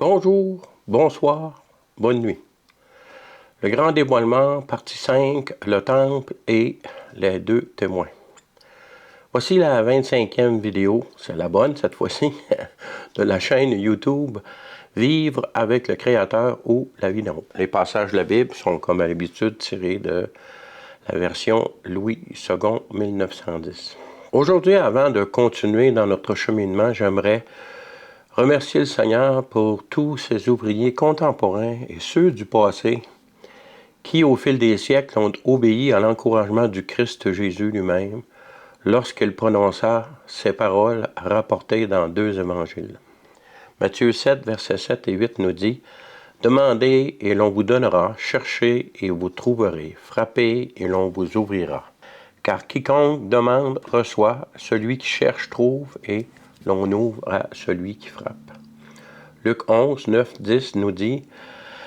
Bonjour, bonsoir, bonne nuit. Le grand dévoilement, partie 5, le temple et les deux témoins. Voici la 25e vidéo, c'est la bonne cette fois-ci, de la chaîne YouTube Vivre avec le Créateur ou la vie d'Amour. Les passages de la Bible sont comme à l'habitude tirés de la version Louis II 1910. Aujourd'hui, avant de continuer dans notre cheminement, j'aimerais remercier le Seigneur pour tous ces ouvriers contemporains et ceux du passé qui, au fil des siècles, ont obéi à l'encouragement du Christ Jésus lui-même lorsqu'il prononça ces paroles rapportées dans deux évangiles. Matthieu 7, versets 7 et 8 nous dit « Demandez et l'on vous donnera, cherchez et vous trouverez, frappez et l'on vous ouvrira. Car quiconque demande reçoit, celui qui cherche trouve et l'on ouvre à celui qui frappe. » Luc 11, 9, 10 nous dit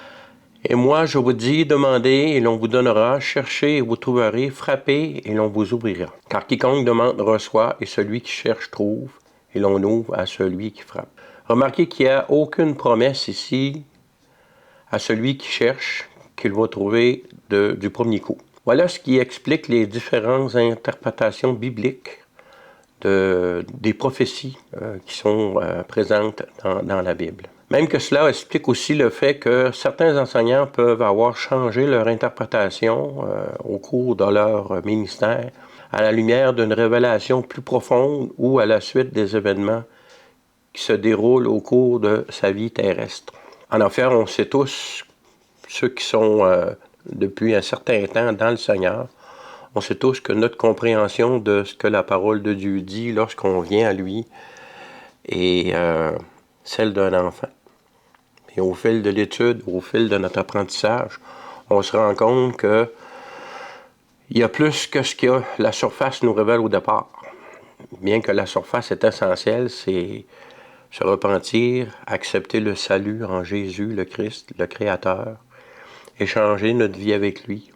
« Et moi je vous dis, demandez et l'on vous donnera, cherchez et vous trouverez, frappez et l'on vous ouvrira. Car quiconque demande reçoit et celui qui cherche trouve et l'on ouvre à celui qui frappe. » Remarquez qu'il n'y a aucune promesse ici à celui qui cherche qu'il va trouver du premier coup. Voilà ce qui explique les différentes interprétations bibliques des prophéties qui sont présentes dans la Bible. Même que cela explique aussi le fait que certains enseignants peuvent avoir changé leur interprétation au cours de leur ministère à la lumière d'une révélation plus profonde ou à la suite des événements qui se déroulent au cours de sa vie terrestre. En enfer, on sait tous, ceux qui sont depuis un certain temps dans le Seigneur, on sait tous que notre compréhension de ce que la parole de Dieu dit lorsqu'on vient à lui est celle d'un enfant. Et au fil de l'étude, au fil de notre apprentissage, on se rend compte qu'il y a plus que ce que la surface nous révèle au départ. Bien que la surface est essentielle, c'est se repentir, accepter le salut en Jésus, le Christ, le Créateur, échanger notre vie avec lui.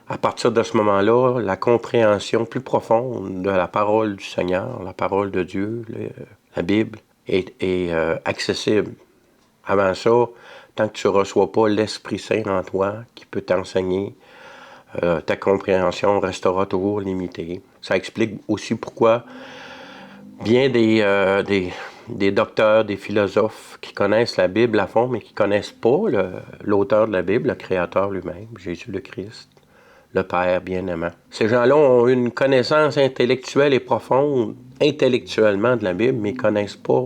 À partir de ce moment-là, la compréhension plus profonde de la parole du Seigneur, la parole de Dieu, la Bible, est accessible. Avant ça, tant que tu ne reçois pas l'Esprit Saint en toi qui peut t'enseigner, ta compréhension restera toujours limitée. Ça explique aussi pourquoi bien des docteurs, des philosophes qui connaissent la Bible à fond, mais qui ne connaissent pas l'auteur de la Bible, le Créateur lui-même, Jésus le Christ, le Père bien-aimant. Ces gens-là ont une connaissance intellectuelle et profonde, intellectuellement de la Bible, mais ils ne connaissent pas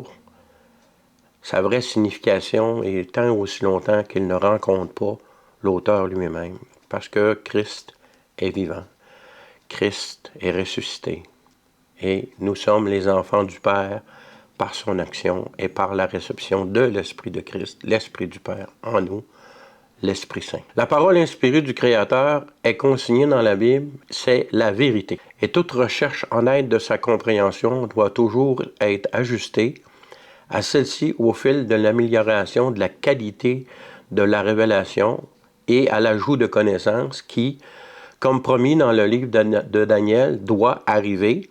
sa vraie signification et tant aussi longtemps qu'ils ne rencontrent pas l'auteur lui-même. Parce que Christ est vivant. Christ est ressuscité. Et nous sommes les enfants du Père par son action et par la réception de l'Esprit de Christ, l'Esprit du Père en nous, l'Esprit Saint. La parole inspirée du Créateur est consignée dans la Bible, c'est la vérité. Et toute recherche en aide de sa compréhension doit toujours être ajustée à celle-ci au fil de l'amélioration de la qualité de la révélation et à l'ajout de connaissances qui, comme promis dans le livre de Daniel, doit arriver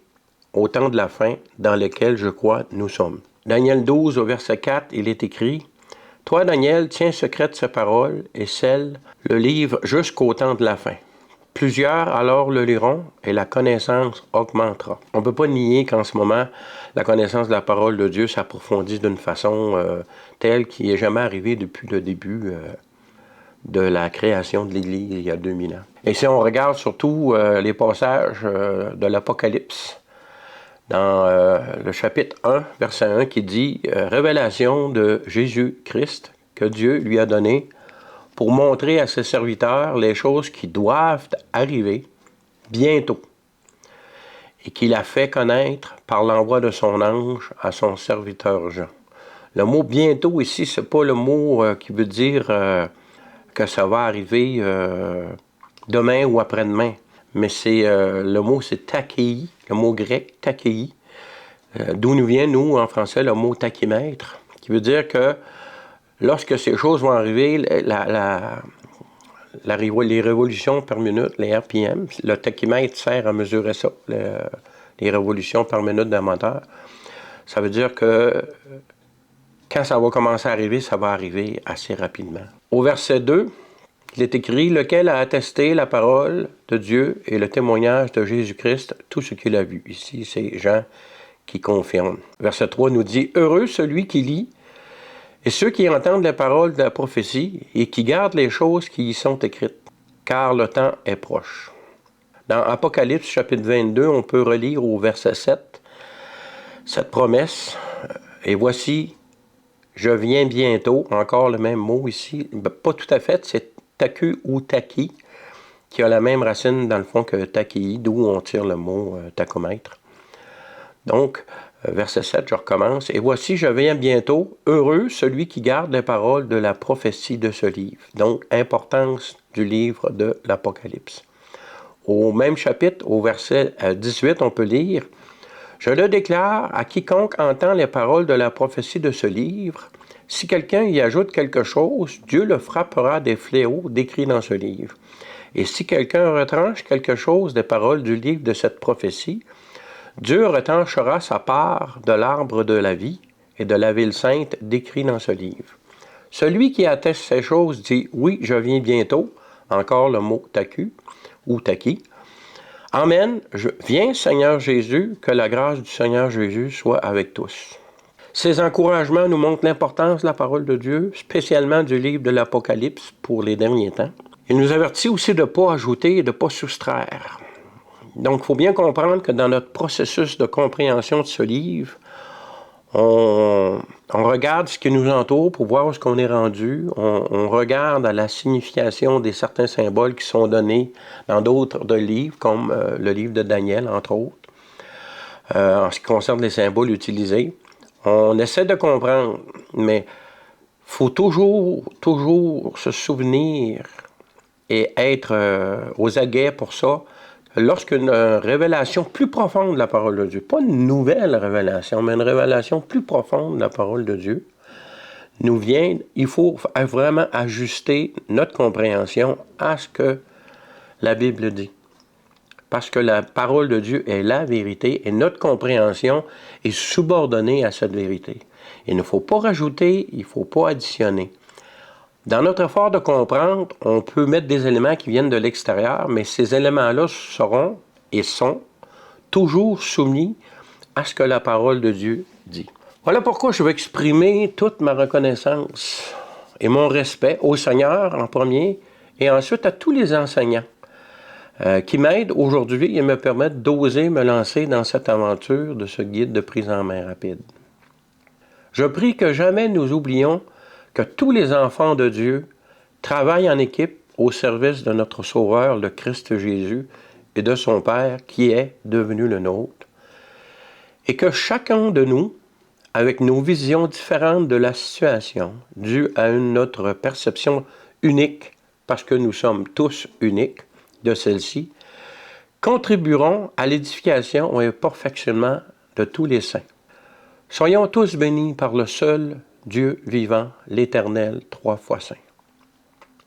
au temps de la fin dans lequel, je crois, nous sommes. Daniel 12, au verset 4, il est écrit « Toi, Daniel, tiens secrète ces paroles et scelle le livre jusqu'au temps de la fin. Plusieurs alors le liront et la connaissance augmentera. » On ne peut pas nier qu'en ce moment, la connaissance de la parole de Dieu s'approfondit d'une façon telle qu'il n'est jamais arrivé depuis le début de la création de l'Église il y a 2000 ans. Et si on regarde surtout les passages de l'Apocalypse, dans le chapitre 1, verset 1, qui dit « Révélation de Jésus-Christ que Dieu lui a donné pour montrer à ses serviteurs les choses qui doivent arriver bientôt et qu'il a fait connaître par l'envoi de son ange à son serviteur Jean. » Le mot « bientôt » ici, c'est pas le mot qui veut dire que ça va arriver demain ou après-demain. Mais le mot c'est takei, le mot grec takei, d'où nous vient, nous, en français, le mot tachymètre, qui veut dire que lorsque ces choses vont arriver, les révolutions par minute, les RPM, le tachymètre sert à mesurer ça, les révolutions par minute d'un moteur. Ça veut dire que quand ça va commencer à arriver, ça va arriver assez rapidement. Au verset 2, il est écrit « Lequel a attesté la parole de Dieu et le témoignage de Jésus-Christ, tout ce qu'il a vu. » Ici, c'est Jean qui confirme. Verset 3 nous dit « Heureux celui qui lit et ceux qui entendent les paroles de la prophétie et qui gardent les choses qui y sont écrites, car le temps est proche. » Dans Apocalypse chapitre 22, on peut relire au verset 7 cette promesse. « Et voici, je viens bientôt. » Encore le même mot ici. Pas tout à fait, c'est taku ou taki, qui a la même racine dans le fond que taki, d'où on tire le mot tachomètre. Donc, verset 7, je recommence. « Et voici, je viens bientôt. Heureux celui qui garde les paroles de la prophétie de ce livre. » Donc, importance du livre de l'Apocalypse. Au même chapitre, au verset 18, on peut lire « Je le déclare à quiconque entend les paroles de la prophétie de ce livre. Si quelqu'un y ajoute quelque chose, Dieu le frappera des fléaux décrits dans ce livre. Et si quelqu'un retranche quelque chose des paroles du livre de cette prophétie, Dieu retranchera sa part de l'arbre de la vie et de la ville sainte décrit dans ce livre. Celui qui atteste ces choses dit « Oui, je viens bientôt », encore le mot « taku » ou « taki ». Amen, viens Seigneur Jésus, que la grâce du Seigneur Jésus soit avec tous. Ces encouragements nous montrent l'importance de la parole de Dieu, spécialement du livre de l'Apocalypse pour les derniers temps. Il nous avertit aussi de ne pas ajouter et de ne pas soustraire. Donc, il faut bien comprendre que dans notre processus de compréhension de ce livre, on regarde ce qui nous entoure pour voir où est-ce qu'on est rendu. On regarde à la signification des certains symboles qui sont donnés dans d'autres livres, comme le livre de Daniel, entre autres, en ce qui concerne les symboles utilisés. On essaie de comprendre, mais il faut toujours se souvenir et être aux aguets pour ça. Lorsqu'une révélation plus profonde de la parole de Dieu, pas une nouvelle révélation, mais une révélation plus profonde de la parole de Dieu, nous vient, il faut vraiment ajuster notre compréhension à ce que la Bible dit. Parce que la parole de Dieu est la vérité et notre compréhension est subordonnée à cette vérité. Il ne faut pas rajouter, il ne faut pas additionner. Dans notre effort de comprendre, on peut mettre des éléments qui viennent de l'extérieur, mais ces éléments-là seront et sont toujours soumis à ce que la parole de Dieu dit. Voilà pourquoi je veux exprimer toute ma reconnaissance et mon respect au Seigneur en premier et ensuite à tous les enseignants qui m'aident aujourd'hui et me permettent d'oser me lancer dans cette aventure de ce guide de prise en main rapide. Je prie que jamais nous oublions que tous les enfants de Dieu travaillent en équipe au service de notre Sauveur, le Christ Jésus, et de son Père qui est devenu le nôtre, et que chacun de nous, avec nos visions différentes de la situation, dues à notre perception unique, parce que nous sommes tous uniques de celle-ci, contribueront à l'édification et au perfectionnement de tous les saints. Soyons tous bénis par le seul Dieu vivant, l'Éternel, 3 fois saint,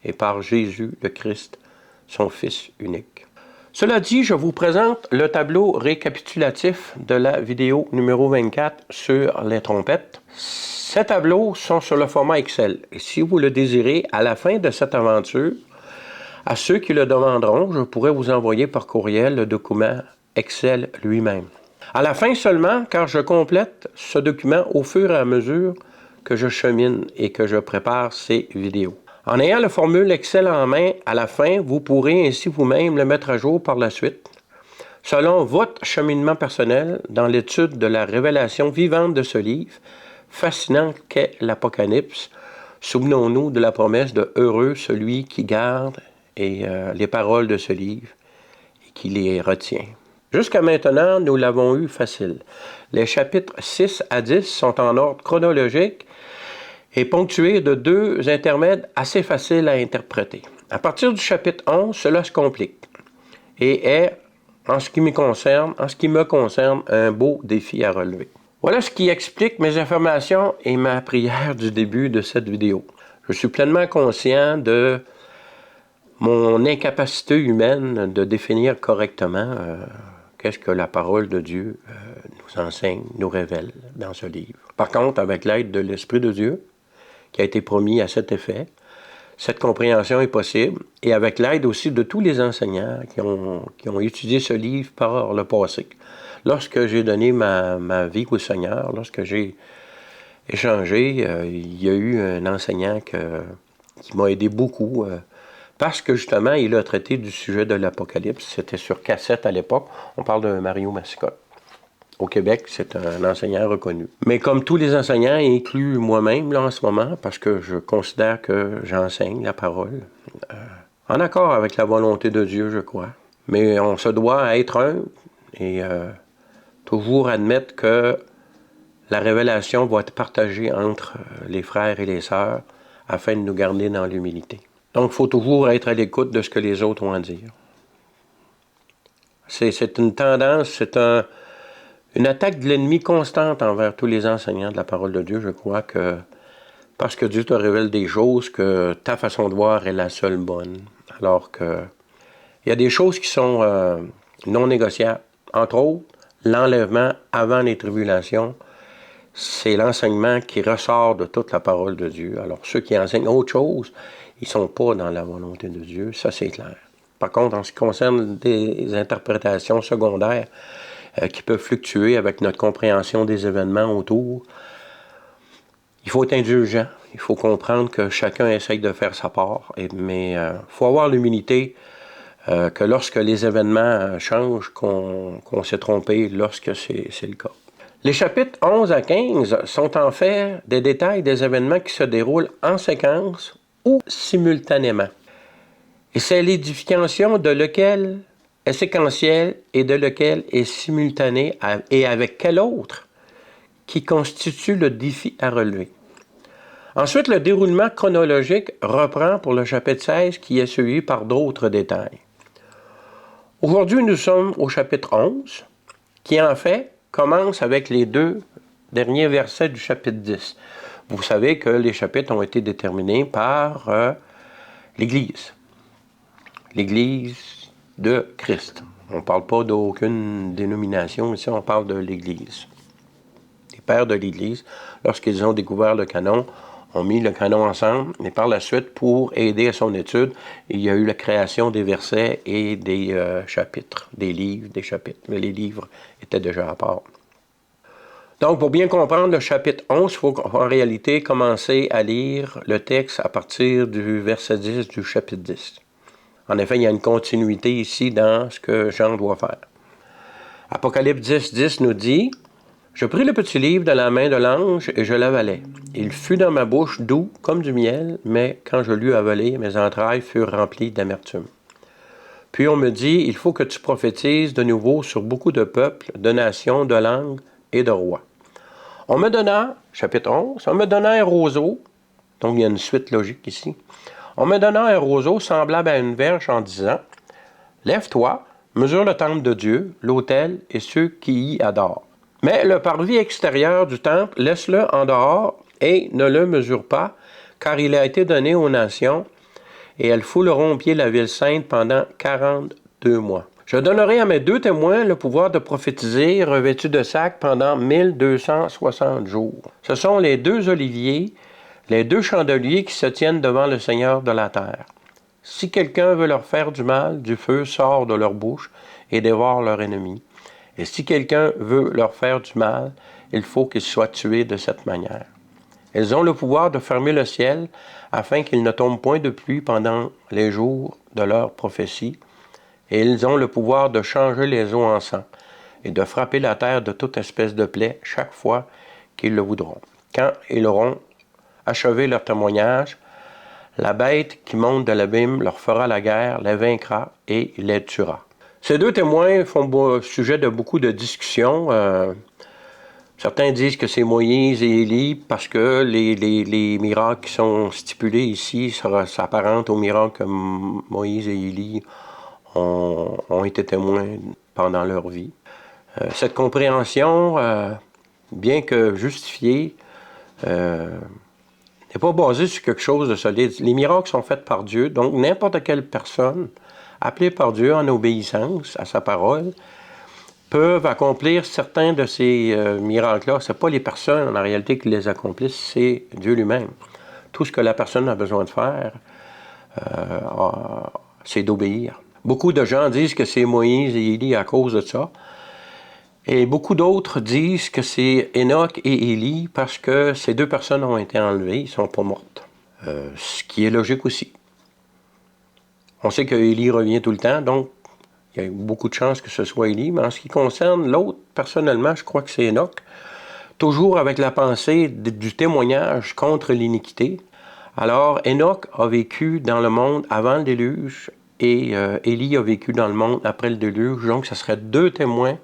et par Jésus le Christ, son Fils unique. Cela dit, je vous présente le tableau récapitulatif de la vidéo numéro 24 sur les trompettes. Ces tableaux sont sur le format Excel. Et si vous le désirez, à la fin de cette aventure, à ceux qui le demanderont, je pourrai vous envoyer par courriel le document Excel lui-même. À la fin seulement, car je complète ce document au fur et à mesure que je chemine et que je prépare ces vidéos. En ayant la formule Excel en main, à la fin, vous pourrez ainsi vous-même le mettre à jour par la suite, selon votre cheminement personnel dans l'étude de la révélation vivante de ce livre, fascinant qu'est l'Apocalypse. Souvenons-nous de la promesse de « Heureux celui qui garde » et les paroles de ce livre et qui les retient. Jusqu'à maintenant, nous l'avons eu facile. Les chapitres 6 à 10 sont en ordre chronologique et ponctués de 2 intermèdes assez faciles à interpréter. À partir du chapitre 11, cela se complique et est, en ce qui me concerne, un beau défi à relever. Voilà ce qui explique mes informations et ma prière du début de cette vidéo. Je suis pleinement conscient de mon incapacité humaine de définir correctement qu'est-ce que la parole de Dieu nous enseigne, nous révèle dans ce livre. Par contre, avec l'aide de l'Esprit de Dieu, qui a été promis à cet effet, cette compréhension est possible, et avec l'aide aussi de tous les enseignants qui ont étudié ce livre par le passé. Lorsque j'ai donné ma vie au Seigneur, lorsque j'ai échangé, il y a eu un enseignant qui m'a aidé beaucoup, parce que justement, il a traité du sujet de l'Apocalypse. C'était sur cassette à l'époque. On parle de Mario Massicotte. Au Québec, c'est un enseignant reconnu. Mais comme tous les enseignants, inclus moi-même là en ce moment, parce que je considère que j'enseigne la parole, en accord avec la volonté de Dieu, je crois. Mais on se doit être un et toujours admettre que la révélation va être partagée entre les frères et les sœurs afin de nous garder dans l'humilité. Donc, il faut toujours être à l'écoute de ce que les autres ont à dire. C'est une tendance, c'est une attaque de l'ennemi constante envers tous les enseignants de la parole de Dieu. Je crois que parce que Dieu te révèle des choses, que ta façon de voir est la seule bonne. Alors que il y a des choses qui sont non négociables. Entre autres, l'enlèvement avant les tribulations, c'est l'enseignement qui ressort de toute la parole de Dieu. Alors, ceux qui enseignent autre chose, ils ne sont pas dans la volonté de Dieu, ça c'est clair. Par contre, en ce qui concerne des interprétations secondaires qui peuvent fluctuer avec notre compréhension des événements autour, il faut être indulgent. Il faut comprendre que chacun essaye de faire sa part, mais il faut avoir l'humilité que lorsque les événements changent, qu'on s'est trompé lorsque c'est le cas. Les chapitres 11 à 15 sont en fait des détails des événements qui se déroulent en séquence ou simultanément. Et c'est l'édification de lequel est séquentielle et de lequel est simultané et avec quel autre qui constitue le défi à relever. Ensuite, le déroulement chronologique reprend pour le chapitre 16 qui est suivi par d'autres détails. Aujourd'hui, nous sommes au chapitre 11 qui en fait commence avec les 2 derniers versets du chapitre 10. Vous savez que les chapitres ont été déterminés par l'Église. L'Église de Christ. On ne parle pas d'aucune dénomination, ici on parle de l'Église. Les pères de l'Église, lorsqu'ils ont découvert le canon, ont mis le canon ensemble, et par la suite, pour aider à son étude, il y a eu la création des versets et des chapitres, des livres, des chapitres. Mais les livres étaient déjà à part. Donc, pour bien comprendre le chapitre 11, il faut en réalité commencer à lire le texte à partir du verset 10 du chapitre 10. En effet, il y a une continuité ici dans ce que Jean doit faire. Apocalypse 10, 10 nous dit « Je pris le petit livre de la main de l'ange et je l'avalai. Il fut dans ma bouche doux comme du miel, mais quand je l'eus avalé, mes entrailles furent remplies d'amertume. Puis on me dit, il faut que tu prophétises de nouveau sur beaucoup de peuples, de nations, de langues et de rois. On me donna, chapitre 11, on me donna un roseau, donc il y a une suite logique ici. On me donna un roseau semblable à une verge en disant, lève-toi, mesure le temple de Dieu, l'autel et ceux qui y adorent. Mais le parvis extérieur du temple, laisse-le en dehors et ne le mesure pas, car il a été donné aux nations, et elles fouleront au pied la ville sainte pendant 42 mois. Je donnerai à mes 2 témoins le pouvoir de prophétiser, revêtus de sacs, pendant 1260 jours. Ce sont les 2 oliviers, les 2 chandeliers qui se tiennent devant le Seigneur de la terre. Si quelqu'un veut leur faire du mal, du feu sort de leur bouche et dévore leur ennemi. Et si quelqu'un veut leur faire du mal, il faut qu'ils soient tués de cette manière. Ils ont le pouvoir de fermer le ciel afin qu'il ne tombe point de pluie pendant les jours de leur prophétie. Et ils ont le pouvoir de changer les eaux en sang et de frapper la terre de toute espèce de plaie chaque fois qu'ils le voudront. Quand ils auront achevé leur témoignage, la bête qui monte de l'abîme leur fera la guerre, les vaincra et les tuera. Ces 2 témoins font sujet de beaucoup de discussions. Certains disent que c'est Moïse et Élie parce que les miracles qui sont stipulés ici s'apparentent aux miracles que Moïse et Élie ont été témoins pendant leur vie. Cette compréhension, bien que justifiée, n'est pas basée sur quelque chose de solide. Les miracles sont faits par Dieu, donc n'importe quelle personne appelée par Dieu en obéissance à sa parole peuvent accomplir certains de ces miracles-là. Ce n'est pas les personnes, en réalité, qui les accomplissent, c'est Dieu lui-même. Tout ce que la personne a besoin de faire, c'est d'obéir. Beaucoup de gens disent que c'est Moïse et Élie à cause de ça. Et beaucoup d'autres disent que c'est Enoch et Élie parce que ces deux personnes ont été enlevées, ils ne sont pas mortes. Ce qui est logique aussi. On sait que Élie revient tout le temps, donc il y a beaucoup de chances que ce soit Élie. Mais en ce qui concerne l'autre, personnellement, je crois que c'est Enoch. Toujours avec la pensée du témoignage contre l'iniquité. Alors, Enoch a vécu dans le monde avant le déluge et Élie a vécu dans le monde après le déluge. Donc, ce serait deux témoins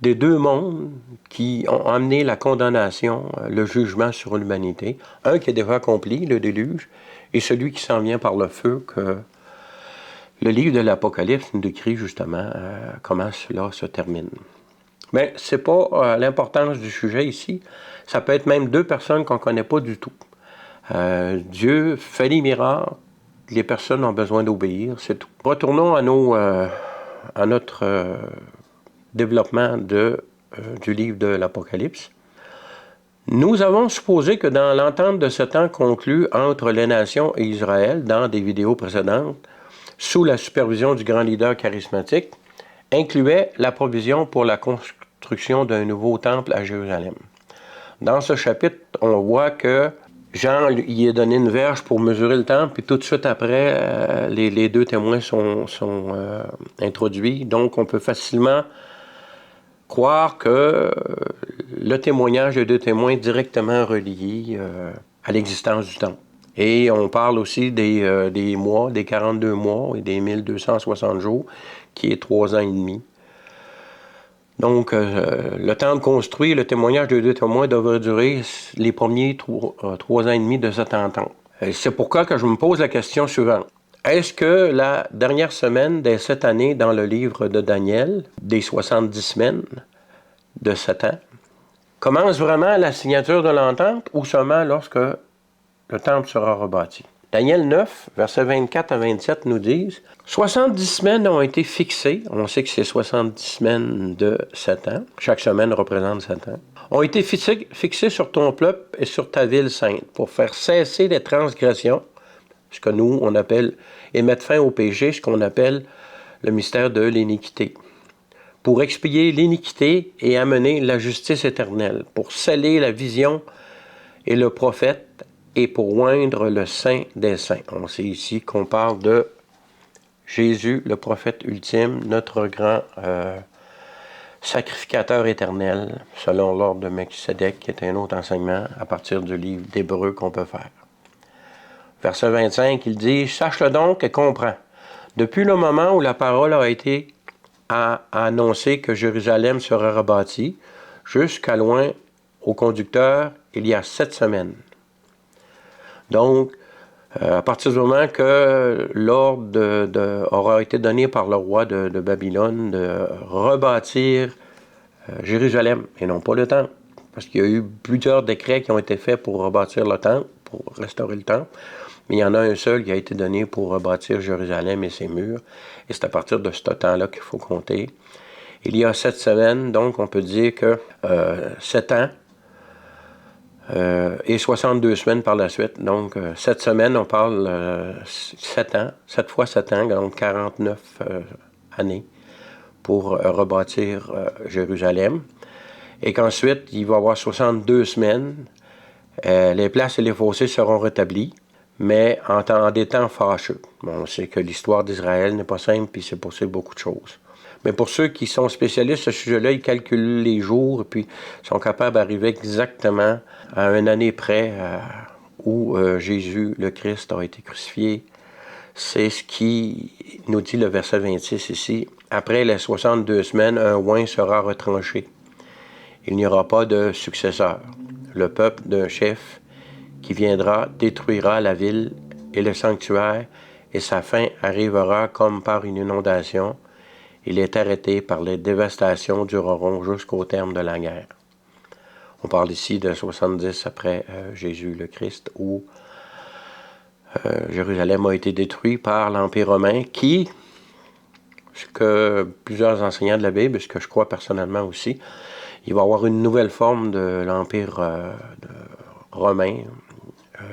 des deux mondes qui ont amené la condamnation, le jugement sur l'humanité. Un qui est déjà accompli, le déluge, et celui qui s'en vient par le feu, que le livre de l'Apocalypse nous décrit justement comment cela se termine. Mais ce n'est pas l'importance du sujet ici. Ça peut être même deux personnes qu'on ne connaît pas du tout. Dieu fait des miracles, les personnes ont besoin d'obéir, c'est tout. Retournons à notre développement du livre de l'Apocalypse. Nous avons supposé que dans l'entente de ce temps conclu entre les nations et Israël, dans des vidéos précédentes, sous la supervision du grand leader charismatique, incluait la provision pour la construction d'un nouveau temple à Jérusalem. Dans ce chapitre, on voit que Jean y a donné une verge pour mesurer le temple, puis tout de suite après, les deux témoins sont introduits. Donc, on peut facilement croire que le témoignage de deux témoins est directement relié à l'existence du temple. Et on parle aussi des mois, des 42 mois et des 1260 jours, qui est 3 ans et demi. Donc, le temps de construire, le témoignage de deux témoins devrait durer les premiers 3 ans et demi de cette entente. C'est pourquoi que je me pose la question suivante. Est-ce que la dernière semaine de cette année dans le livre de Daniel, des 70 semaines de 7 ans, commence vraiment la signature de l'entente ou seulement lorsque le temple sera rebâti? Daniel 9, versets 24 à 27 nous disent « 70 semaines ont été fixées, on sait que c'est 70 semaines de 7 ans, chaque semaine représente 7 ans, ont été fixées sur ton peuple et sur ta ville sainte pour faire cesser les transgressions, ce que nous, on appelle, et mettre fin au péché, ce qu'on appelle le mystère de l'iniquité, pour expier l'iniquité et amener la justice éternelle, pour sceller la vision et le prophète, et pour oindre le saint des saints. » On sait ici qu'on parle de Jésus, le prophète ultime, notre grand sacrificateur éternel, selon l'ordre de Melchisédek, qui est un autre enseignement à partir du livre d'Hébreux qu'on peut faire. Verset 25, il dit « Sache-le donc et comprends. Depuis le moment où la parole a été annoncée que Jérusalem sera rebâtie, jusqu'à loin au conducteur, il y a 7 semaines. » Donc, à partir du moment que l'ordre aura été donné par le roi de Babylone de rebâtir Jérusalem, et non pas le temple, parce qu'il y a eu plusieurs décrets qui ont été faits pour rebâtir le temple, pour restaurer le temple, mais il y en a un seul qui a été donné pour rebâtir Jérusalem et ses murs, et c'est à partir de ce temps-là qu'il faut compter. Il y a 7 semaines, donc on peut dire que 7 ans, et 62 semaines par la suite. Donc, 7 semaines, on parle 7 ans, 7 fois 7 ans, donc 49 années pour rebâtir Jérusalem. Et qu'ensuite, il va y avoir 62 semaines. Les places et les fossés seront rétablis, mais en des temps fâcheux. Bon, on sait que l'histoire d'Israël n'est pas simple, puis c'est passé beaucoup de choses. Mais pour ceux qui sont spécialistes à ce sujet-là, ils calculent les jours et puis sont capables d'arriver exactement à une année près où Jésus, le Christ, a été crucifié. C'est ce qui nous dit le verset 26 ici. Après les 62 semaines, un oint sera retranché. Il n'y aura pas de successeur. Le peuple d'un chef qui viendra détruira la ville et le sanctuaire, et sa fin arrivera comme par une inondation. Il est arrêté par les dévastations dureront jusqu'au terme de la guerre. On parle ici de 70 après Jésus le Christ, où Jérusalem a été détruit par l'Empire romain qui, ce que plusieurs enseignants de la Bible, ce que je crois personnellement aussi, il va y avoir une nouvelle forme de l'Empire romain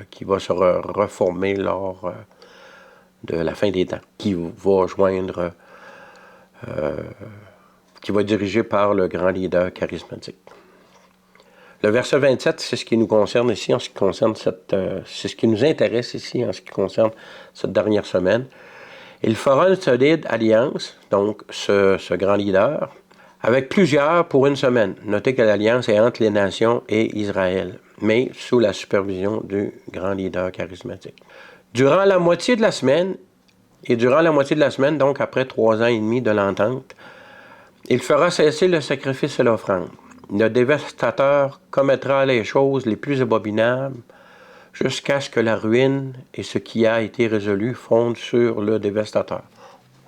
qui va se reformer lors de la fin des temps, qui va joindre, qui va être dirigé par le grand leader charismatique. Le verset 27, c'est ce qui nous concerne ici en ce qui concerne c'est ce qui nous intéresse ici en ce qui concerne cette dernière semaine. Il fera une solide alliance, donc ce grand leader, avec plusieurs pour une semaine. Notez que l'alliance est entre les nations et Israël, mais sous la supervision du grand leader charismatique. Durant la moitié de la semaine, donc après 3 ans et demi de l'entente, il fera cesser le sacrifice et l'offrande. Le dévastateur commettra les choses les plus abominables jusqu'à ce que la ruine et ce qui a été résolu fondent sur le dévastateur.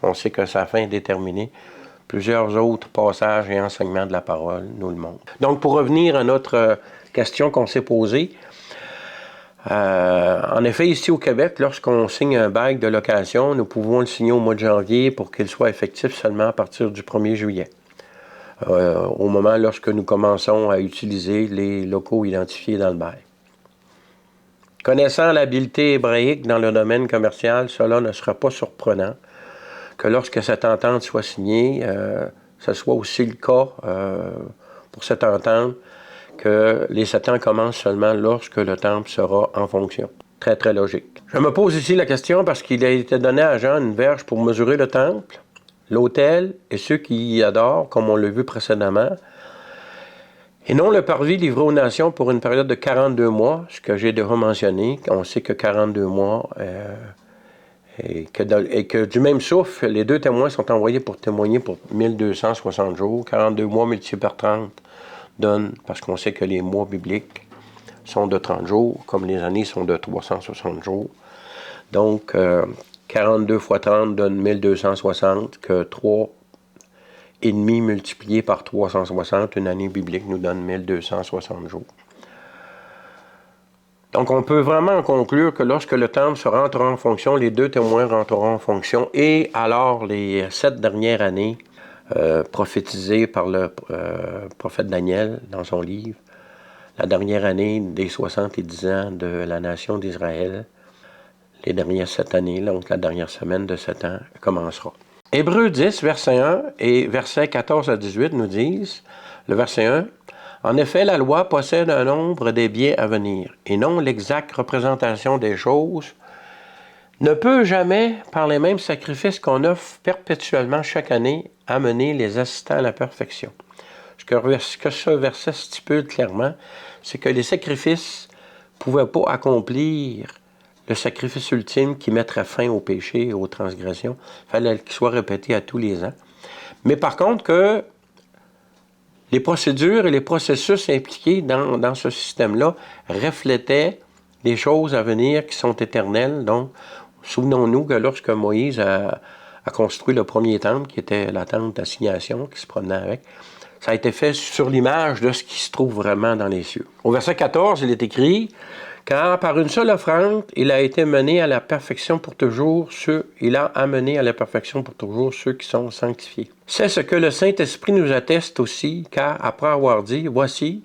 On sait que sa fin est déterminée. Plusieurs autres passages et enseignements de la parole nous le montrent. Donc, pour revenir à notre question qu'on s'est posée, en effet, ici au Québec, lorsqu'on signe un bail de location, nous pouvons le signer au mois de janvier pour qu'il soit effectif seulement à partir du 1er juillet. Au moment lorsque nous commençons à utiliser les locaux identifiés dans le bail. Connaissant l'habileté hébraïque dans le domaine commercial, cela ne sera pas surprenant que lorsque cette entente soit signée, ce soit aussi le cas pour cette entente que les 7 ans commencent seulement lorsque le temple sera en fonction. Très, très logique. Je me pose ici la question parce qu'il a été donné à Jean une verge pour mesurer le temple, l'autel et ceux qui y adorent, comme on l'a vu précédemment, et non le parvis livré aux nations pour une période de 42 mois, ce que j'ai déjà mentionné. On sait que 42 mois, et que du même souffle, les 2 témoins sont envoyés pour témoigner pour 1260 jours. 42 mois multipliés par 30 donne, parce qu'on sait que les mois bibliques sont de 30 jours, comme les années sont de 360 jours. Donc, 42 fois 30 donne 1260, que 3 et demi multiplié par 360, une année biblique nous donne 1260 jours. Donc, on peut vraiment en conclure que lorsque le temple se rentrera en fonction, les 2 témoins rentreront en fonction, et alors les 7 dernières années prophétisées par le prophète Daniel dans son livre, la dernière année des 70 ans de la nation d'Israël, les dernières 7 années, donc la dernière semaine de 7 ans commencera. Hébreux 10, verset 1 et versets 14 à 18 nous disent, le verset 1, « En effet, la loi possède un nombre des biens à venir, et non l'exacte représentation des choses, ne peut jamais, par les mêmes sacrifices qu'on offre perpétuellement chaque année, amener les assistants à la perfection. » Ce que ce verset stipule clairement, c'est que les sacrifices ne pouvaient pas accomplir le sacrifice ultime qui mettrait fin au péché et aux transgressions. Il fallait qu'il soit répété à tous les ans. Mais par contre, que les procédures et les processus impliqués dans ce système-là reflétaient des choses à venir qui sont éternelles. Donc, souvenons-nous que lorsque Moïse a construit le premier temple, qui était la tente d'assignation, qui se promenait avec, ça a été fait sur l'image de ce qui se trouve vraiment dans les cieux. Au verset 14, il est écrit, « Car par une seule offrande, il a amené à la perfection pour toujours ceux qui sont sanctifiés. » C'est ce que le Saint-Esprit nous atteste aussi, car après avoir dit, « Voici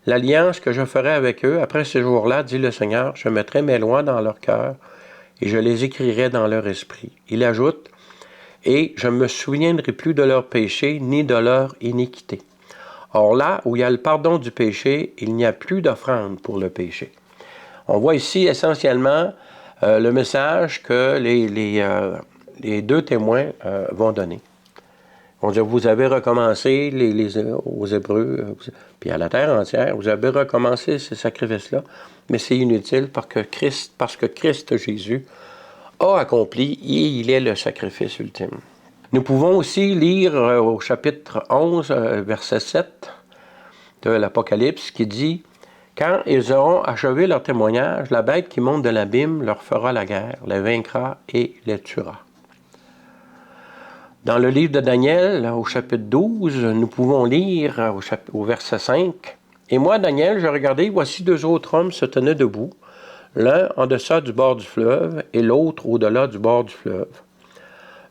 l'alliance que je ferai avec eux, après ce jour-là, dit le Seigneur, je mettrai mes lois dans leur cœur et je les écrirai dans leur esprit. » Il ajoute, « Et je ne me souviendrai plus de leurs péchés ni de leur iniquité. » Or là où il y a le pardon du péché, il n'y a plus d'offrande pour le péché. On voit ici essentiellement le message que les 2 témoins vont donner. On dit, vous avez recommencé aux Hébreux, puis à la terre entière, vous avez recommencé ces sacrifices-là, mais c'est inutile parce que Christ Jésus a accompli et il est le sacrifice ultime. Nous pouvons aussi lire au chapitre 11, verset 7 de l'Apocalypse, qui dit « Quand ils auront achevé leur témoignage, la bête qui monte de l'abîme leur fera la guerre, les vaincra et les tuera. » Dans le livre de Daniel, au chapitre 12, nous pouvons lire au verset 5, « Et moi, Daniel, je regardais, voici 2 autres hommes se tenaient debout, l'un en deçà du bord du fleuve et l'autre au-delà du bord du fleuve.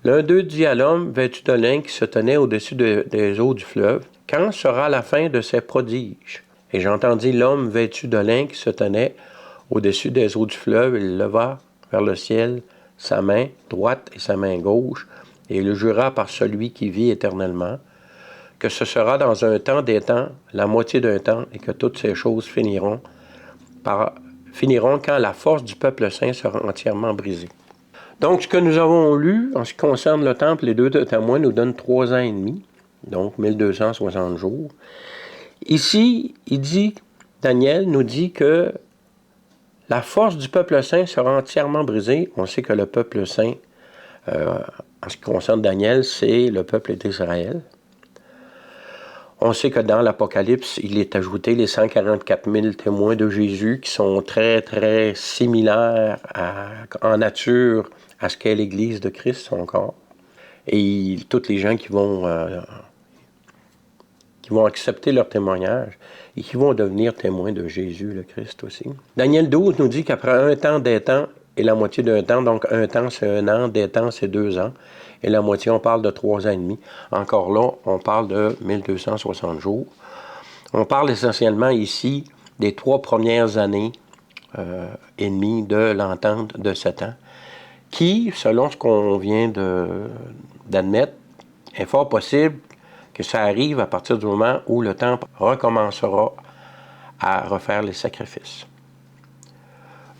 L'un d'eux dit à l'homme vêtu de lin qui se tenait au-dessus des eaux du fleuve, « Quand sera la fin de ces prodiges? » Et j'entendis l'homme vêtu de lin qui se tenait au-dessus des eaux du fleuve, il leva vers le ciel sa main droite et sa main gauche, et il jura par celui qui vit éternellement, que ce sera dans un temps des temps, la moitié d'un temps, et que toutes ces choses finiront quand la force du peuple saint sera entièrement brisée. Donc, ce que nous avons lu en ce qui concerne le temple, les deux témoins nous donnent 3 ans et demi, donc 1260 jours. Ici, Daniel nous dit que la force du peuple saint sera entièrement brisée. On sait que le peuple saint, en ce qui concerne Daniel, c'est le peuple d'Israël. On sait que dans l'Apocalypse, il est ajouté les 144 000 témoins de Jésus qui sont très, très similaires en nature à ce qu'est l'Église de Christ, son corps. Et tous les gens qui vont accepter leur témoignage et qui vont devenir témoins de Jésus, le Christ aussi. Daniel 12 nous dit qu'après un temps, des temps et la moitié d'un temps, donc un temps c'est 1 an, des temps c'est 2 ans, et la moitié on parle de 3 ans et demi. Encore là, on parle de 1260 jours. On parle essentiellement ici des 3 premières années et demie de l'entente de 7 ans, qui, selon ce qu'on vient d'admettre, est fort possible que ça arrive à partir du moment où le temple recommencera à refaire les sacrifices.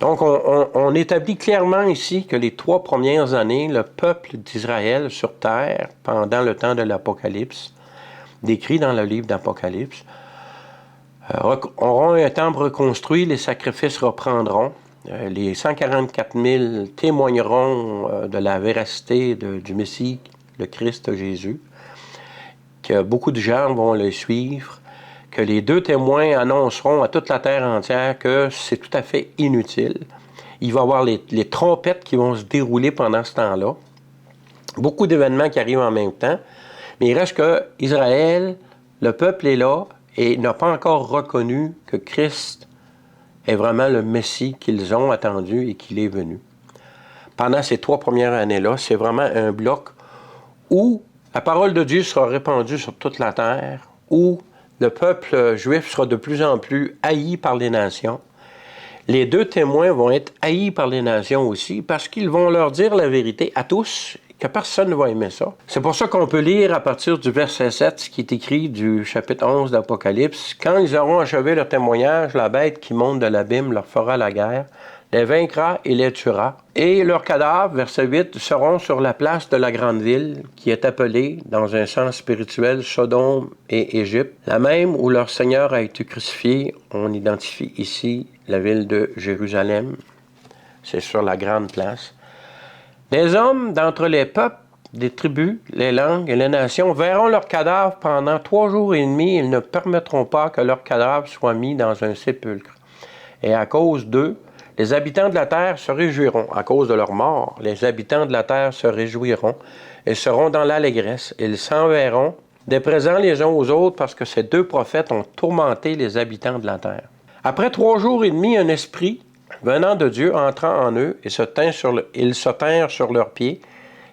Donc, on établit clairement ici que les 3 premières années, le peuple d'Israël sur terre, pendant le temps de l'Apocalypse, décrit dans le livre d'Apocalypse, auront un temple reconstruit, les sacrifices reprendront, les 144 000 témoigneront de la véracité du Messie, le Christ Jésus, que beaucoup de gens vont le suivre, que les 2 témoins annonceront à toute la terre entière que c'est tout à fait inutile. Il va y avoir les trompettes qui vont se dérouler pendant ce temps-là. Beaucoup d'événements qui arrivent en même temps. Mais il reste que Israël, le peuple est là et n'a pas encore reconnu que Christ est vraiment le Messie qu'ils ont attendu et qu'il est venu. Pendant ces 3 premières années-là, c'est vraiment un bloc où la parole de Dieu sera répandue sur toute la terre, où le peuple juif sera de plus en plus haï par les nations. Les 2 témoins vont être haïs par les nations aussi parce qu'ils vont leur dire la vérité à tous, que personne ne va aimer ça. C'est pour ça qu'on peut lire à partir du verset 7, ce qui est écrit du chapitre 11 d'Apocalypse. « Quand ils auront achevé leur témoignage, la bête qui monte de l'abîme leur fera la guerre, les vaincra et les tuera. Et leurs cadavres, verset 8, seront sur la place de la grande ville, qui est appelée, dans un sens spirituel, Sodome et Égypte, la même où leur Seigneur a été crucifié. On identifie ici la ville de Jérusalem. C'est sur la grande place. Les hommes d'entre les peuples, des tribus, les langues et les nations verront leurs cadavres pendant 3 jours et demi. Ils ne permettront pas que leurs cadavres soient mis dans un sépulcre. Et à cause d'eux, les habitants de la terre se réjouiront. À cause de leur mort, les habitants de la terre se réjouiront et seront dans l'allégresse. Ils s'enverront des présents les uns aux autres parce que ces 2 prophètes ont tourmenté les habitants de la terre. Après 3 jours et demi, un esprit venant de Dieu entra en eux et ils se tinrent sur leurs pieds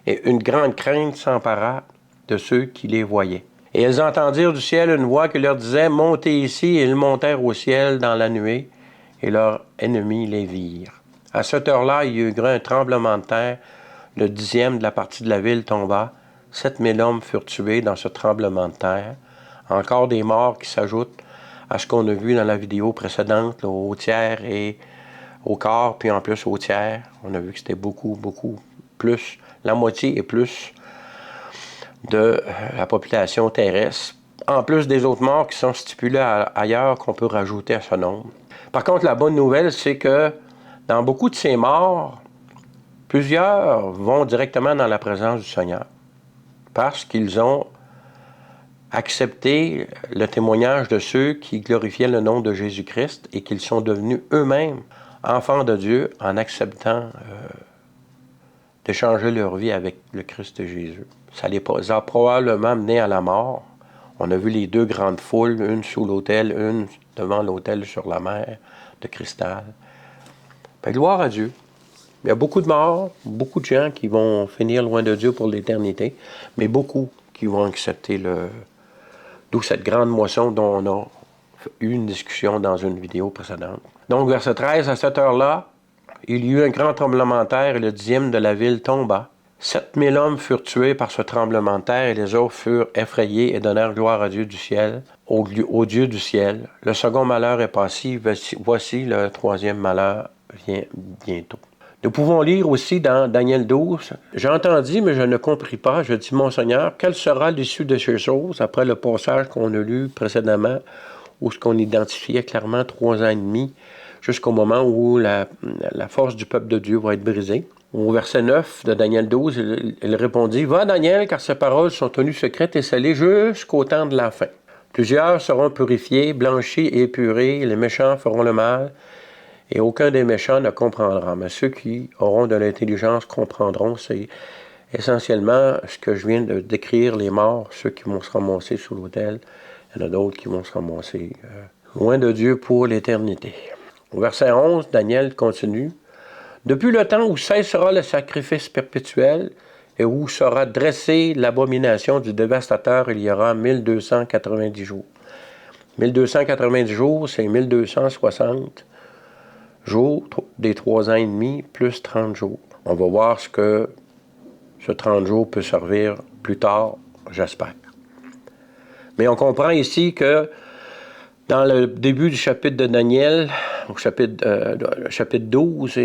et une grande crainte s'empara de ceux qui les voyaient. Et ils entendirent du ciel une voix qui leur disait « Montez ici » et ils montèrent au ciel dans la nuée. Et leurs ennemis les virent. À cette heure-là, il y eut un tremblement de terre. Le 10e de la partie de la ville tomba. 7000 hommes furent tués dans ce tremblement de terre. Encore des morts qui s'ajoutent à ce qu'on a vu dans la vidéo précédente, là, au tiers et au quart, puis en plus au tiers. On a vu que c'était beaucoup, beaucoup plus, la moitié et plus de la population terrestre. En plus des autres morts qui sont stipulés ailleurs qu'on peut rajouter à ce nombre. Par contre, la bonne nouvelle, c'est que dans beaucoup de ces morts, plusieurs vont directement dans la présence du Seigneur parce qu'ils ont accepté le témoignage de ceux qui glorifiaient le nom de Jésus-Christ et qu'ils sont devenus eux-mêmes enfants de Dieu en acceptant d'échanger leur vie avec le Christ Jésus. Ça les a probablement menés à la mort. On a vu les 2 grandes foules, une sous l'autel, une devant l'autel sur la mer de cristal. Ben, gloire à Dieu. Il y a beaucoup de morts, beaucoup de gens qui vont finir loin de Dieu pour l'éternité, mais beaucoup qui vont accepter d'où cette grande moisson dont on a eu une discussion dans une vidéo précédente. Donc, verset 13, à cette heure-là, il y eut un grand tremblement de terre et le dixième de la ville tomba. 7000 hommes furent tués par ce tremblement de terre et les autres furent effrayés et donnèrent gloire à Dieu du ciel, au Dieu du ciel. Le second malheur est passé, voici le troisième malheur vient bientôt. Nous pouvons lire aussi dans Daniel 12, « J'ai entendu, mais je ne compris pas, je dis, mon Seigneur, quelle sera l'issue de ces choses ?» après le passage qu'on a lu précédemment, où ce qu'on identifiait clairement 3 ans et demi, jusqu'au moment où la force du peuple de Dieu va être brisée. Au verset 9 de Daniel 12, il répondit, « Va, Daniel, car ces paroles sont tenues secrètes et scellées jusqu'au temps de la fin. Plusieurs seront purifiés, blanchis et épurés, les méchants feront le mal, et aucun des méchants ne comprendra. Mais ceux qui auront de l'intelligence comprendront. » C'est essentiellement ce que je viens de décrire, les morts, ceux qui vont se ramasser sous l'autel. Il y en a d'autres qui vont se ramasser loin de Dieu pour l'éternité. Au verset 11, Daniel continue. « Depuis le temps où cessera le sacrifice perpétuel et où sera dressée l'abomination du dévastateur, il y aura 1290 jours. » 1290 jours, c'est 1260 jours des 3 ans et demi plus 30 jours. On va voir ce que ce 30 jours peut servir plus tard, j'espère. Mais on comprend ici que dans le début du chapitre de Daniel, au chapitre 12,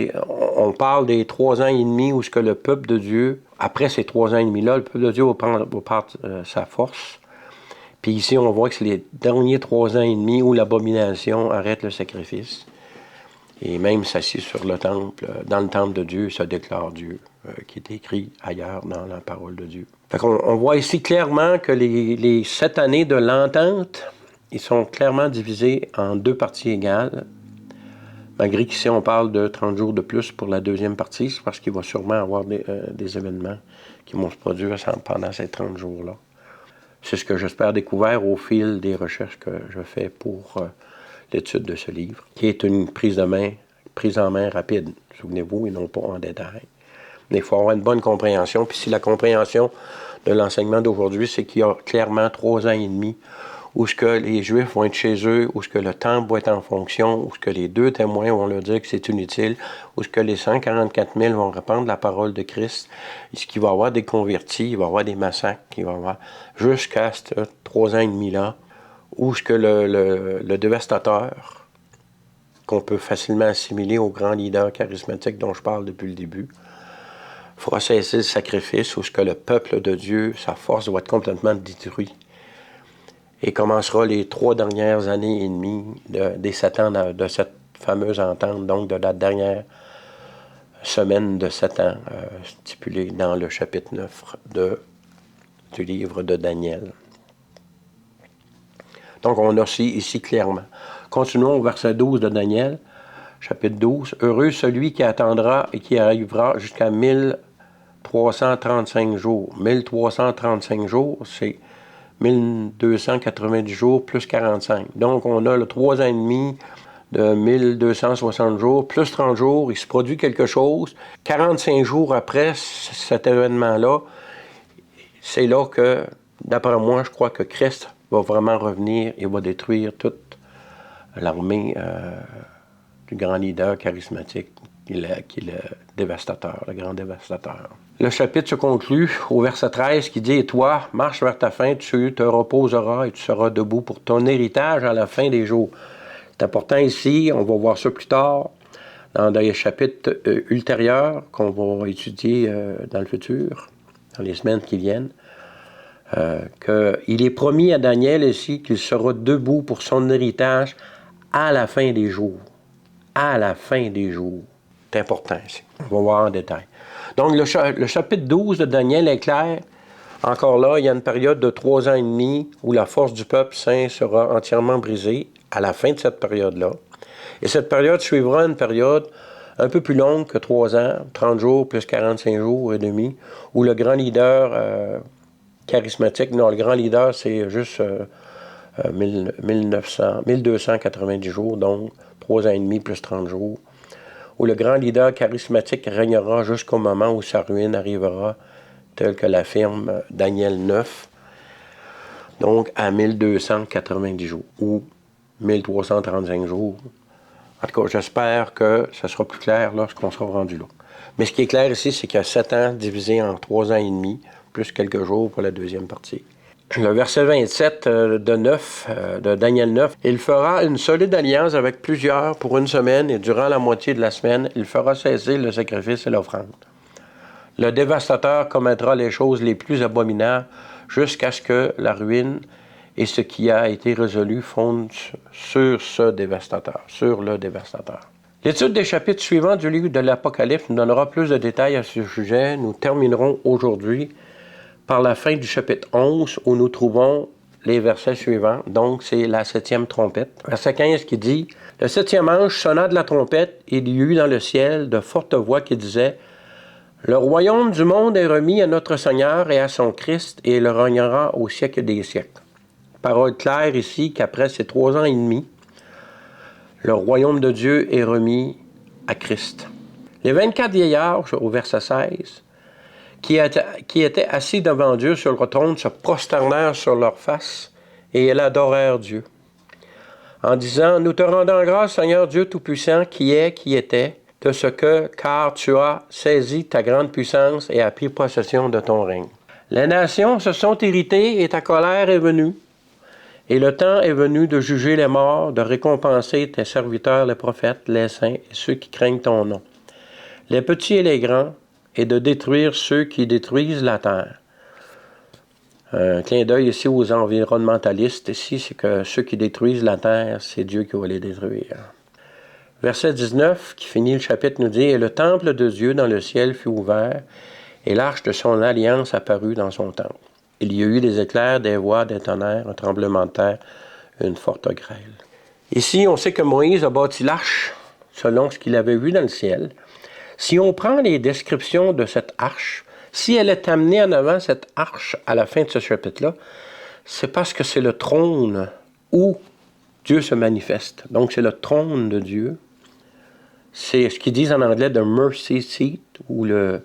on parle des 3 ans et demi où ce que le peuple de Dieu, après ces 3 ans et demi-là, le peuple de Dieu va prendre sa force. Puis ici, on voit que c'est les derniers 3 ans et demi où l'abomination arrête le sacrifice. Et même s'assied sur le temple, dans le temple de Dieu, se déclare Dieu, qui est écrit ailleurs dans la parole de Dieu. Fait qu'on voit ici clairement que les 7 années de l'entente, ils sont clairement divisés en 2 parties égales. Malgré qu'ici, on parle de 30 jours de plus pour la deuxième partie, c'est parce qu'il va sûrement avoir des événements qui vont se produire pendant ces 30 jours-là. C'est ce que j'espère découvrir au fil des recherches que je fais pour l'étude de ce livre, qui est une prise en main rapide, souvenez-vous, et non pas en détail. Mais il faut avoir une bonne compréhension. Puis si la compréhension de l'enseignement d'aujourd'hui, c'est qu'il y a clairement 3 ans et demi où ce que les Juifs vont être chez eux, où ce que le temple va être en fonction, où ce que les 2 témoins vont leur dire que c'est inutile, où ce que les 144 000 vont répandre la parole de Christ, et ce qu'il va y avoir des convertis, il va y avoir des massacres, il va y avoir jusqu'à ces 3 ans et demi-là, où ce que le dévastateur, qu'on peut facilement assimiler au grand leader charismatique dont je parle depuis le début, fera cesser le sacrifice, où ce que le peuple de Dieu, sa force doit être complètement détruite. Et commencera les 3 dernières années et demie des 7 ans de cette fameuse entente, donc de la dernière semaine de 7 ans, stipulée dans le chapitre 9 du livre de Daniel. Donc on a ici clairement. Continuons au verset 12 de Daniel, chapitre 12. « Heureux celui qui attendra et qui arrivera jusqu'à 1335 jours. » 1335 jours, c'est 1290 jours plus 45. Donc, on a le 3 ans et demi de 1260 jours plus 30 jours. Il se produit quelque chose. 45 jours après cet événement-là, c'est là que, d'après moi, je crois que Christ va vraiment revenir et va détruire toute l'armée du grand leader charismatique qui est le dévastateur, le grand dévastateur. Le chapitre se conclut au verset 13 qui dit « Et toi, marche vers ta fin, tu te reposeras et tu seras debout pour ton héritage à la fin des jours. » C'est important ici, on va voir ça plus tard, dans les chapitres ultérieurs qu'on va étudier dans le futur, dans les semaines qui viennent, qu'il est promis à Daniel ici qu'il sera debout pour son héritage à la fin des jours. À la fin des jours. C'est important ici. On va voir en détail. Donc, le chapitre 12 de Daniel est clair. Encore là, il y a une période de 3 ans et demi où la force du peuple saint sera entièrement brisée à la fin de cette période-là. Et cette période suivra une période un peu plus longue que 3 ans, 30 jours plus 45 jours et demi, où le grand leader charismatique, non, le grand leader, c'est juste 1290 jours, donc 3 ans et demi plus 30 jours, où le grand leader charismatique régnera jusqu'au moment où sa ruine arrivera, tel que l'affirme Daniel 9, donc à 1290 jours, ou 1335 jours. En tout cas, j'espère que ça sera plus clair lorsqu'on sera rendu là. Mais ce qui est clair ici, c'est qu'il y a 7 ans divisé en 3 ans et demi, plus quelques jours pour la deuxième partie. Le verset 27 de Daniel 9, « Il fera une solide alliance avec plusieurs pour une semaine, et durant la moitié de la semaine, il fera cesser le sacrifice et l'offrande. Le dévastateur commettra les choses les plus abominables jusqu'à ce que la ruine et ce qui a été résolu fondent sur ce dévastateur, sur le dévastateur. » L'étude des chapitres suivants du livre de l'Apocalypse nous donnera plus de détails à ce sujet. Nous terminerons aujourd'hui par la fin du chapitre 11 où nous trouvons les versets suivants. Donc, c'est la 7e trompette. Verset 15 qui dit « Le 7e ange sonna de la trompette, et il y eut dans le ciel de fortes voix qui disaient « Le royaume du monde est remis à notre Seigneur et à son Christ, et il régnera au siècle des siècles. » Parole claire ici qu'après ces 3 ans et demi, le royaume de Dieu est remis à Christ. Les 24 vieillards, au verset 16, qui étaient assis devant Dieu sur le trône, se prosternèrent sur leur face et ils adorèrent Dieu, en disant « Nous te rendons grâce, Seigneur Dieu Tout-Puissant, qui est, qui était, de ce que, car tu as saisi ta grande puissance et as pris possession de ton règne. Les nations se sont irritées et ta colère est venue. Et le temps est venu de juger les morts, de récompenser tes serviteurs, les prophètes, les saints et ceux qui craignent ton nom, les petits et les grands, et de détruire ceux qui détruisent la terre. » Un clin d'œil ici aux environnementalistes, ici, c'est que ceux qui détruisent la terre, c'est Dieu qui va les détruire. Verset 19, qui finit le chapitre, nous dit « Et le temple de Dieu dans le ciel fut ouvert, et l'arche de son alliance apparut dans son temple. Il y a eu des éclairs, des voix, des tonnerres, un tremblement de terre, une forte grêle. » Ici, on sait que Moïse a bâti l'arche selon ce qu'il avait vu dans le ciel. Si on prend les descriptions de cette arche, si elle est amenée en avant, cette arche, à la fin de ce chapitre-là, c'est parce que c'est le trône où Dieu se manifeste. Donc, c'est le trône de Dieu. C'est ce qu'ils disent en anglais « the mercy seat » ou le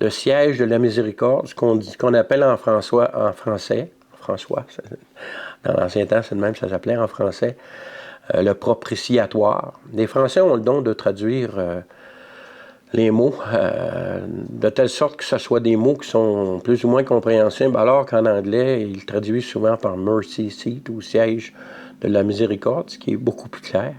siège de la miséricorde, ce qu'on appelle en français, dans l'ancien temps, c'est de même, ça s'appelait en français, le propitiatoire. Les Français ont le don de traduire les mots de telle sorte que ce soit des mots qui sont plus ou moins compréhensibles, alors qu'en anglais, ils traduisent souvent par mercy seat ou siège de la miséricorde, ce qui est beaucoup plus clair.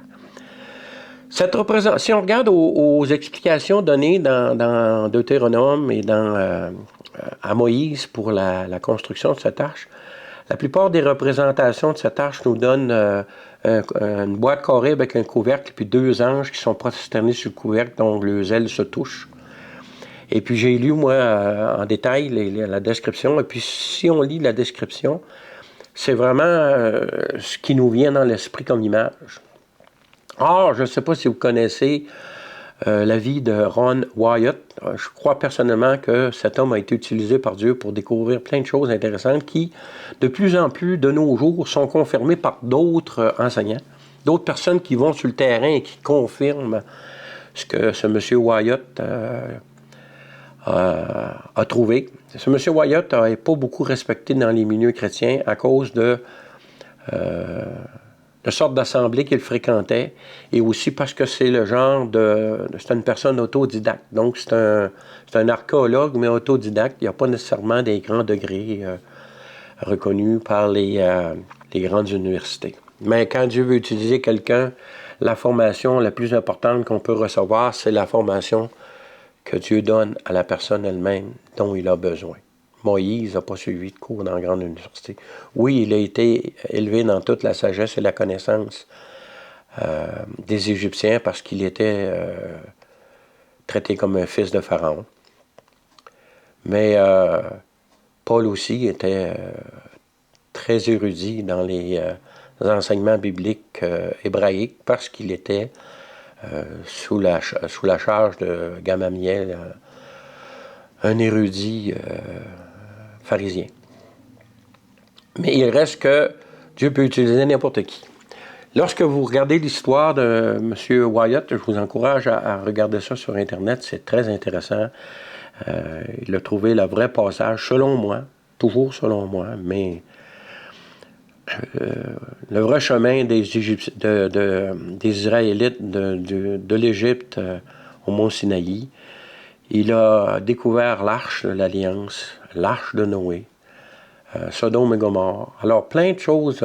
Si on regarde aux explications données dans Deutéronome et à Moïse pour la construction de cette arche, la plupart des représentations de cette arche nous donnent une boîte carrée avec un couvercle, puis 2 anges qui sont prosternés sur le couvercle, dont les ailes se touchent. Et puis j'ai lu, moi, en détail la description, et puis si on lit la description, c'est vraiment ce qui nous vient dans l'esprit comme image. Or, je ne sais pas si vous connaissez la vie de Ron Wyatt. Je crois personnellement que cet homme a été utilisé par Dieu pour découvrir plein de choses intéressantes qui, de plus en plus de nos jours, sont confirmées par d'autres enseignants, d'autres personnes qui vont sur le terrain et qui confirment ce que ce monsieur Wyatt a trouvé. Ce monsieur Wyatt n'est pas beaucoup respecté dans les milieux chrétiens à cause de sorte d'assemblée qu'il fréquentait, et aussi parce que c'est le genre c'est une personne autodidacte. Donc, c'est un archéologue, mais autodidacte. Il n'y a pas nécessairement des grands degrés reconnus par les grandes universités. Mais quand Dieu veut utiliser quelqu'un, la formation la plus importante qu'on peut recevoir, c'est la formation que Dieu donne à la personne elle-même dont il a besoin. Moïse n'a pas suivi de cours dans la grande université. Oui, il a été élevé dans toute la sagesse et la connaissance des Égyptiens parce qu'il était traité comme un fils de Pharaon. Mais Paul aussi était très érudit dans les enseignements bibliques hébraïques parce qu'il était sous la charge de Gamaliel, un érudit pharisien. Mais il reste que Dieu peut utiliser n'importe qui. Lorsque vous regardez l'histoire de M. Wyatt, je vous encourage à regarder ça sur Internet, c'est très intéressant. Il a trouvé le vrai passage, selon moi, toujours selon moi, mais le vrai chemin des Israélites de l'Égypte au mont Sinaï. Il a découvert l'arche de l'Alliance, l'arche de Noé, Sodome et Gomorrhe. Alors, plein de choses.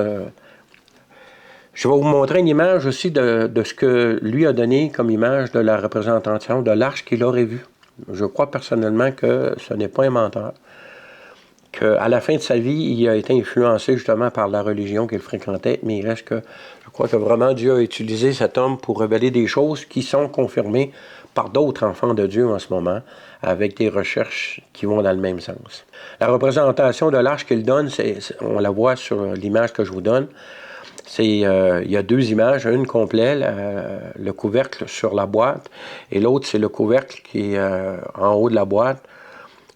Je vais vous montrer une image aussi de ce que lui a donné comme image de la représentation de l'arche qu'il aurait vue. Je crois personnellement que ce n'est pas un menteur. Qu'à la fin de sa vie, il a été influencé justement par la religion qu'il fréquentait, mais il reste que je crois que vraiment Dieu a utilisé cet homme pour révéler des choses qui sont confirmées par d'autres enfants de Dieu en ce moment, avec des recherches qui vont dans le même sens. La représentation de l'arche qu'il donne, on la voit sur l'image que je vous donne. Il y a deux images, une complète, le couvercle sur la boîte, et l'autre, c'est le couvercle qui est en haut de la boîte.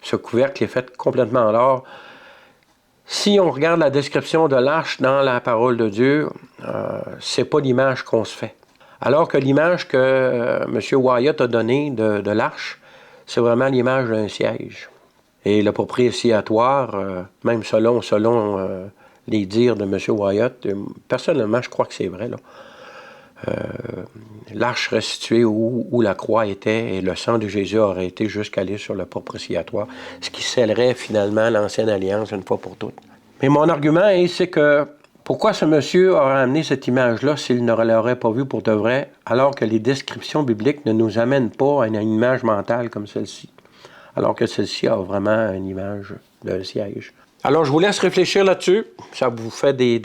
Ce couvercle est fait complètement en or. Si on regarde la description de l'arche dans la parole de Dieu, c'est pas l'image qu'on se fait. Alors que l'image que M. Wyatt a donnée de l'arche, c'est vraiment l'image d'un siège. Et le propréciatoire, même selon les dires de M. Wyatt, personnellement, je crois que c'est vrai, là. L'arche serait située où la croix était et le sang de Jésus aurait été jusqu'à aller sur le propréciatoire, ce qui scellerait finalement l'ancienne alliance une fois pour toutes. Mais mon argument c'est que pourquoi ce monsieur aurait amené cette image-là s'il ne l'aurait pas vue pour de vrai, alors que les descriptions bibliques ne nous amènent pas à une image mentale comme celle-ci, alors que celle-ci a vraiment une image d'un siège. Alors, je vous laisse réfléchir là-dessus. Ça vous fait des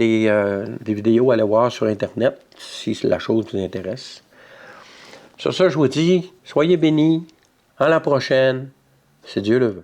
vidéos à aller voir sur Internet, si la chose vous intéresse. Sur ça, je vous dis, soyez bénis. À la prochaine, si Dieu le veut.